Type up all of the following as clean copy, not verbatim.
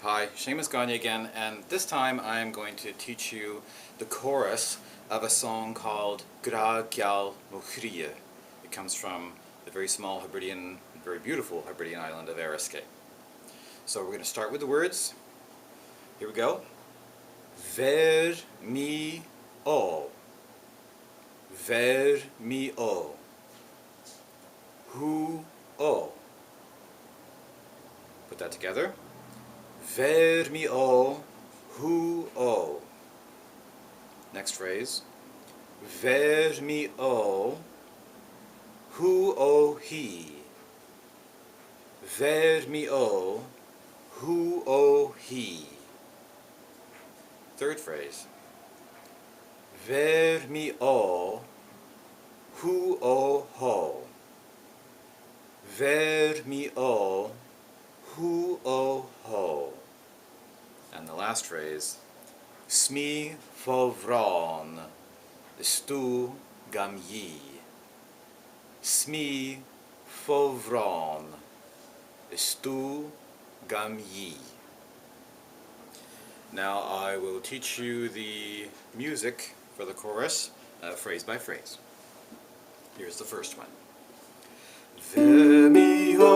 Hi, Seumas Gagne again, and this time I am going to teach you the chorus of a song called Gràdh, Geal, Chrìdhe. It comes from the very small Hebridean, very beautiful Hebridean island of Eriskay. So we're going to start with the words. Here we go. Ver mi o. Ver mi o. Hu o. Put that together. Ver mi o, hu o. Next phrase. Ver mi o, hu o he. Ver mi o, hu o he. Third phrase. Ver mi o, hu o ho. Ver mi o, hu o ho. And the last phrase, Smí fóvrán, stu Gagne. Smí fóvrán, stu Gagne. Now I will teach you the music for the chorus, phrase by phrase. Here's the first one. Ver mi o.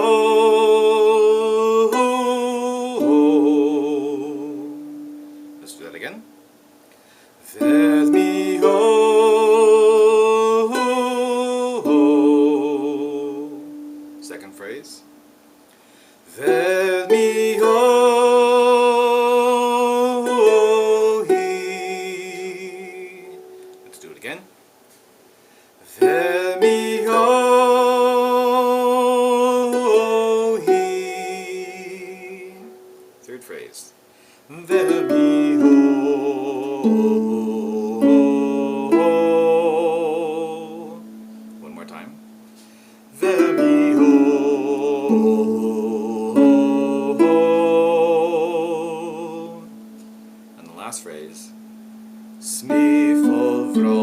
Let's do that again. Ver mi o. Second phrase. Ver mi o he. Let's do it again. Ver mi o he. Third phrase. Ver mi o. One more time. Ver mi o. And the last phrase. Smí fóvrán,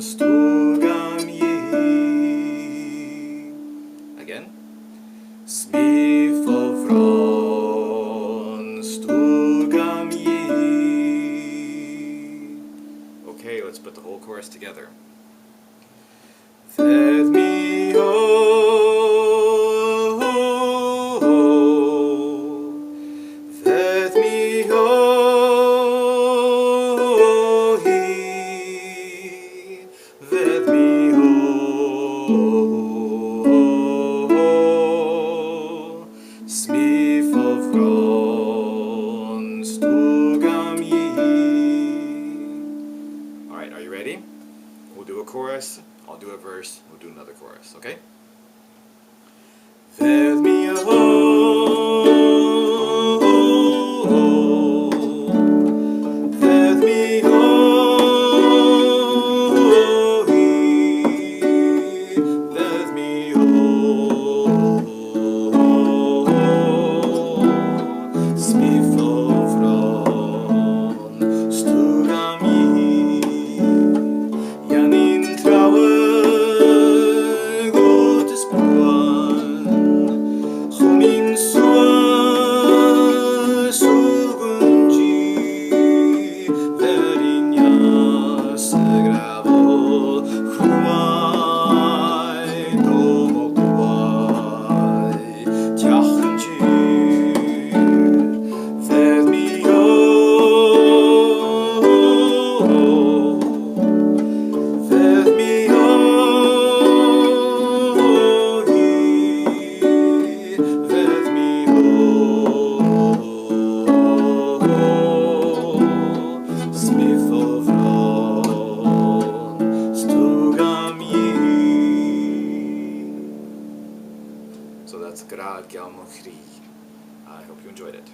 stu Gagne. Again. Smí fóvrán, stu Gagne. Okay, let's put the whole chorus together. Ver mi o. Ver mi o he. Ver mi o. Smí fóvrán, stu Gagne. Alright, are you ready? We'll do a chorus, I'll do a verse, we'll do another chorus, okay? Ver mi o. Ver mi o he. Ver mi o. Smí fóvrán, stu Gagne. Janin trouwe gotes buan, chomin soa sugunji, verinya segravo chuai domogwai tiachenji. Ver mi o. Ver mi o he. Ver mi o. Smí fóvrán, stu Gagne. So that's Gràdh, Geal, Chrìdhe. I hope you enjoyed it.